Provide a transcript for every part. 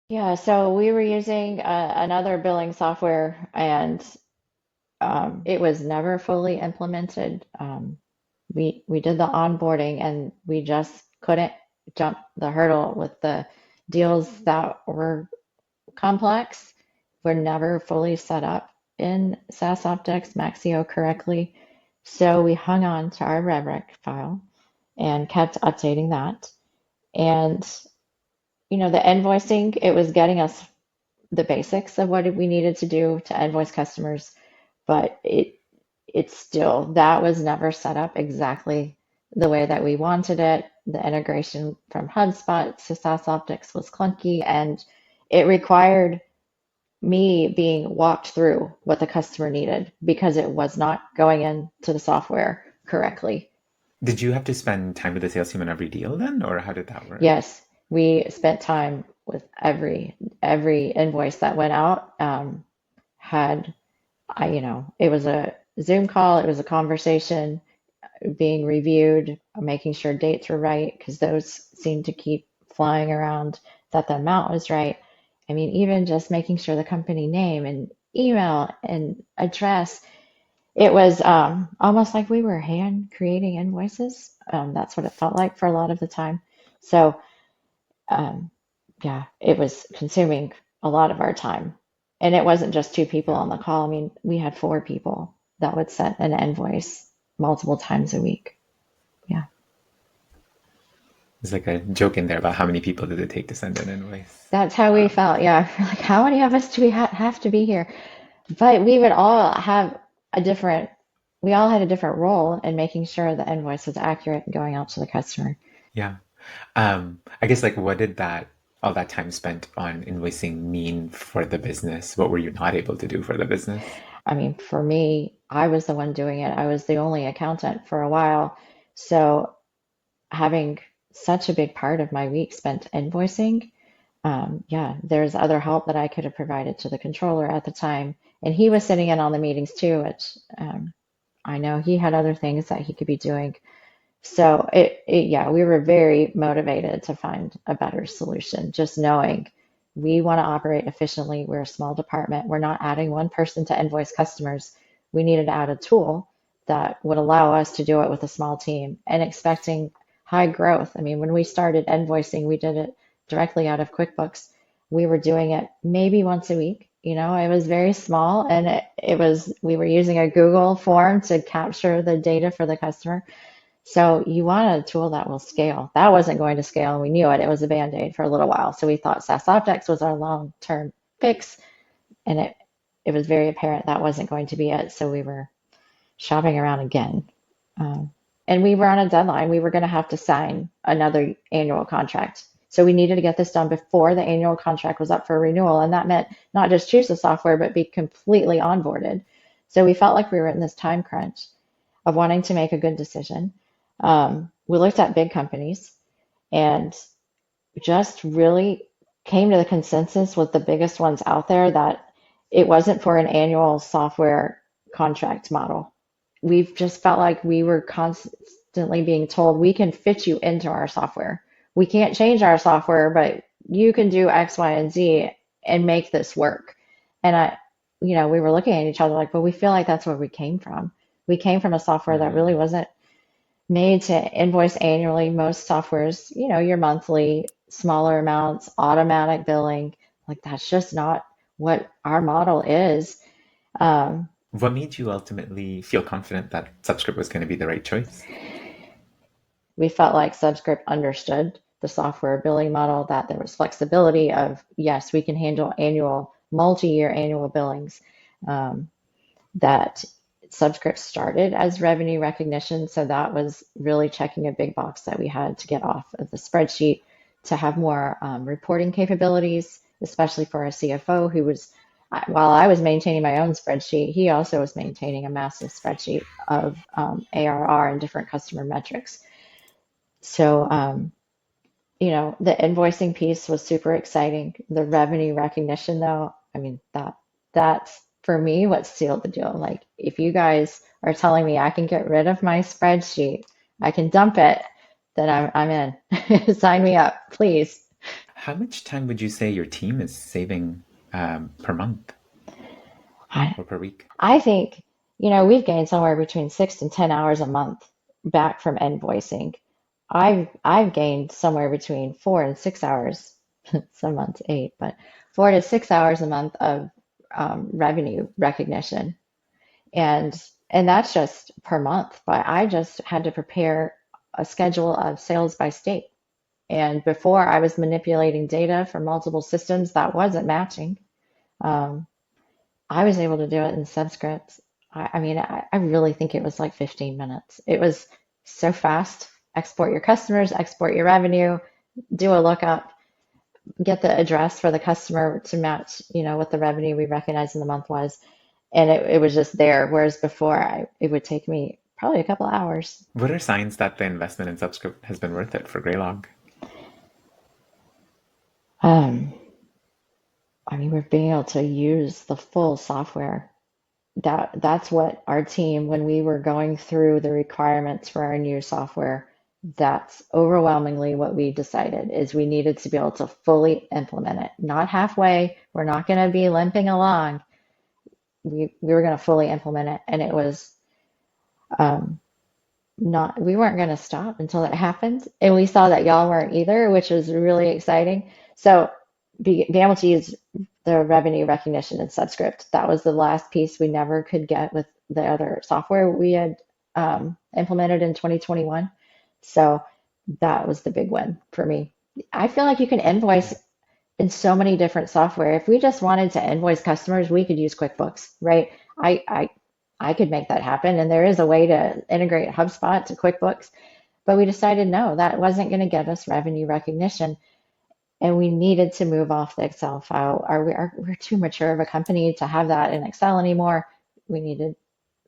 Yeah, so we were using another billing software, and it was never fully implemented. We did the onboarding, and we just couldn't jump the hurdle with the deals that were complex. Were never fully set up in SaaS Optics Maxio correctly. So we hung on to our RevRec file and kept updating that. And the invoicing, it was getting us the basics of what we needed to do to invoice customers, but it's still, that was never set up exactly the way that we wanted it. The integration from HubSpot to SaaS Optics was clunky, and it required me being walked through what the customer needed because it was not going into the software correctly. Did you have to spend time with the sales team on every deal then, or how did that work? Yes, we spent time with every invoice that went out. Had it was a Zoom call, it was a conversation being reviewed, making sure dates were right because those seemed to keep flying around, that the amount was right. I mean, even just making sure the company name and email and address, it was almost like we were hand creating invoices. That's what it felt like for a lot of the time. So, um, yeah, it was consuming a lot of our time. And it wasn't just two people Yeah. on the call. I mean, we had four people that would send an invoice multiple times a week. Yeah. There's like a joke in there about how many people did it take to send an invoice. That's how we Um, felt. Yeah. Like, how many of us do we have to be here? But we would all have a different, we all had a different role in making sure the invoice was accurate and going out to the customer. yeah. I guess like what did that all that time spent on invoicing mean for the business? What were you not able to do for the business? I mean, for me, I was the one doing it. I was the only accountant for a while. So having such a big part of my week spent invoicing, yeah, there's other help that I could have provided to the controller at the time. And he was sitting in on the meetings too, which I know he had other things that he could be doing. So yeah, we were very motivated to find a better solution, just knowing we want to operate efficiently. We're a small department. We're not adding one person to invoice customers. We needed to add a tool that would allow us to do it with a small team and expecting high growth. I mean, when we started invoicing, we did it directly out of QuickBooks. We were doing it maybe once a week. It was very small, and we were using a Google form to capture the data for the customer. So you want a tool that will scale. That wasn't going to scale, and we knew it. It was a band-aid for a little while. So we thought SaaS Objects was our long-term fix, and it was very apparent that wasn't going to be it. So we were shopping around again. Um, and we were on a deadline. We were going to have to sign another annual contract. So we needed to get this done before the annual contract was up for renewal. And that meant not just choose the software, but be completely onboarded. So we felt like we were in this time crunch of wanting to make a good decision. We looked at big companies and just really came to the consensus with the biggest ones out there that it wasn't for an annual software contract model. We've just felt like we were constantly being told we can fit you into our software. We can't change our software, but you can do X, Y, and Z and make this work. And we were looking at each other like, but we feel like that's where we came from. We came from a software that really Hmm. wasn't made to invoice annually. Most softwares, your monthly, smaller amounts, automatic billing. Like that's just not what our model is. Um, What made you ultimately feel confident that Subscript was going to be the right choice? we felt like Subscript understood the software billing model, that there was flexibility of, yes, we can handle multi-year annual billings. Um, that Subscript started as revenue recognition. So that was really checking a big box that we had to get off of the spreadsheet to have more reporting capabilities, especially for our CFO, who was, while I was maintaining my own spreadsheet, he also was maintaining a massive spreadsheet of ARR and different customer metrics. So, the invoicing piece was super exciting. The revenue recognition, though, I mean, that's for me what sealed the deal. Like, if you guys are telling me I can get rid of my spreadsheet, I can dump it, then I'm in. Sign me up, please. How much time would you say your team is saving per month I, or per week? I think, we've gained somewhere between 6 and 10 hours a month back from invoicing. I've gained somewhere between 4 and 6 hours, some months 8, but 4 to 6 hours a month of revenue recognition. And and that's just per month. But I just had to prepare a schedule of sales by state. And before I was manipulating data from multiple systems that wasn't matching. Um, I was able to do it in Subscript. I really think it was like 15 minutes. It was so fast. Export your customers, export your revenue, do a lookup, get the address for the customer to match, what the revenue we recognized in the month was. And it was just there. Whereas before, it would take me probably a couple hours. What are signs that the investment in Subscript has been worth it for Graylog? Um, we're being able to use the full software. That's what our team, when we were going through the requirements for our new software, that's overwhelmingly what we decided is we needed to be able to fully implement it, not halfway. We're not going to be limping along. We were going to fully implement it, and it was um, not. We weren't going to stop until it happened, and we saw that y'all weren't either, which was really exciting. So being able to use the revenue recognition in Subscript. That was the last piece we never could get with the other software we had implemented in 2021. So that was the big win for me. I feel like you can invoice Yeah. in so many different software. If we just wanted to invoice customers, we could use QuickBooks, right? I I I could make that happen, and there is a way to integrate HubSpot to QuickBooks, but we decided no, that wasn't going to get us revenue recognition, and we needed to move off the Excel file. We're too mature of a company to have that in Excel anymore. We needed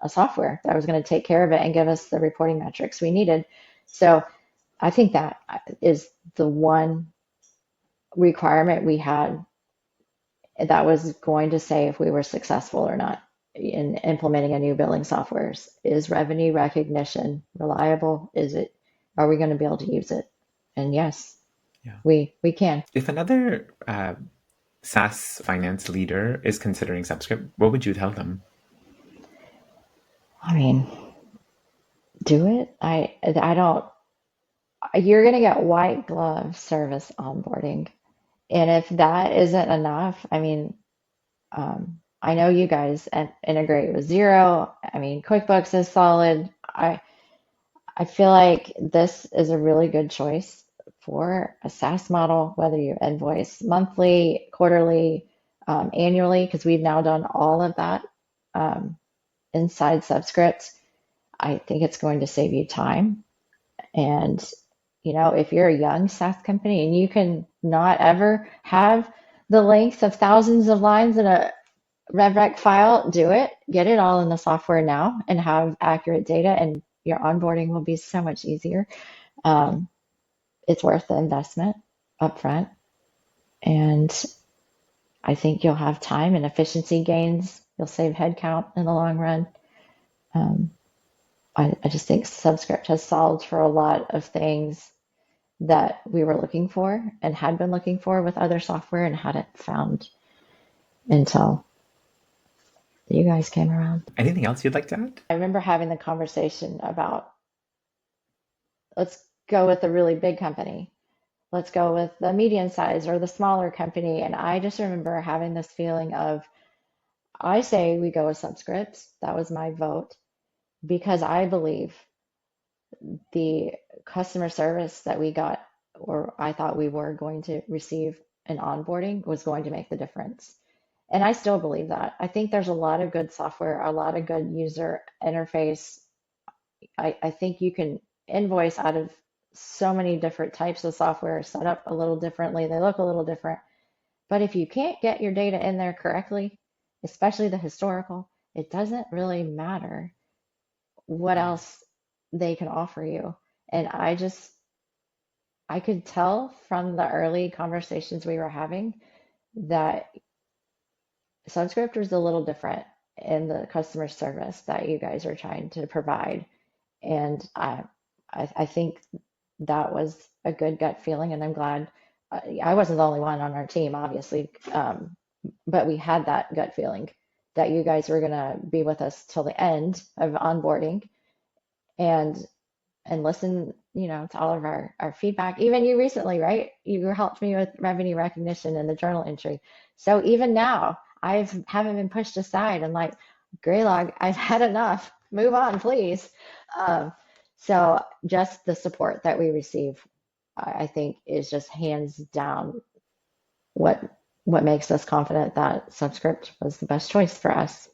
a software that was going to take care of it and give us the reporting metrics we needed. So I think that is the one requirement we had that was going to say if we were successful or not in implementing a new billing software. Is revenue recognition reliable? Are we going to be able to use it? And yes, Yeah. we can. If another SaaS finance leader is considering Subscript, what would you tell them? I mean, do it. I don't. You're going to get white glove service onboarding. And if that isn't enough, I know you guys integrate with Zero. QuickBooks is solid. I feel like this is a really good choice for a SaaS model, whether you invoice monthly, quarterly, annually, because we've now done all of that um, inside Subscript. I think it's going to save you time. And, if you're a young SaaS company and you can not ever have the length of thousands of lines in a RevRec file, do it. Get it all in the software now and have accurate data, and your onboarding will be so much easier. Um, it's worth the investment upfront. And I think you'll have time and efficiency gains. You'll save headcount in the long run. Um, I just think Subscript has solved for a lot of things that we were looking for and had been looking for with other software and hadn't found until you guys came around. Anything else you'd like to add? I remember having the conversation about let's go with a really big company. Let's go with the medium size or the smaller company. And I just remember having this feeling of, I say we go with Subscript. That was my vote because I believe the customer service that we got, or I thought we were going to receive in onboarding, was going to make the difference. And I still believe that. I think there's a lot of good software, a lot of good user interface. I think you can invoice out of so many different types of software set up a little differently. They look a little different. But if you can't get your data in there correctly, especially the historical, it doesn't really matter what Yeah. else they can offer you. And I could tell from the early conversations we were having that Subscript was a little different in the customer service that you guys are trying to provide. And I think that was a good gut feeling, and I'm glad I wasn't the only one on our team, obviously, but we had that gut feeling that you guys were going to be with us till the end of onboarding and listen, to all of our feedback. Even you recently, right? You helped me with revenue recognition and the journal entry. So even now, haven't been pushed aside. And like, Graylog, I've had enough. Move on, please. Um, so just the support that we receive, I think, is just hands down what makes us confident that Subscript was the best choice for us.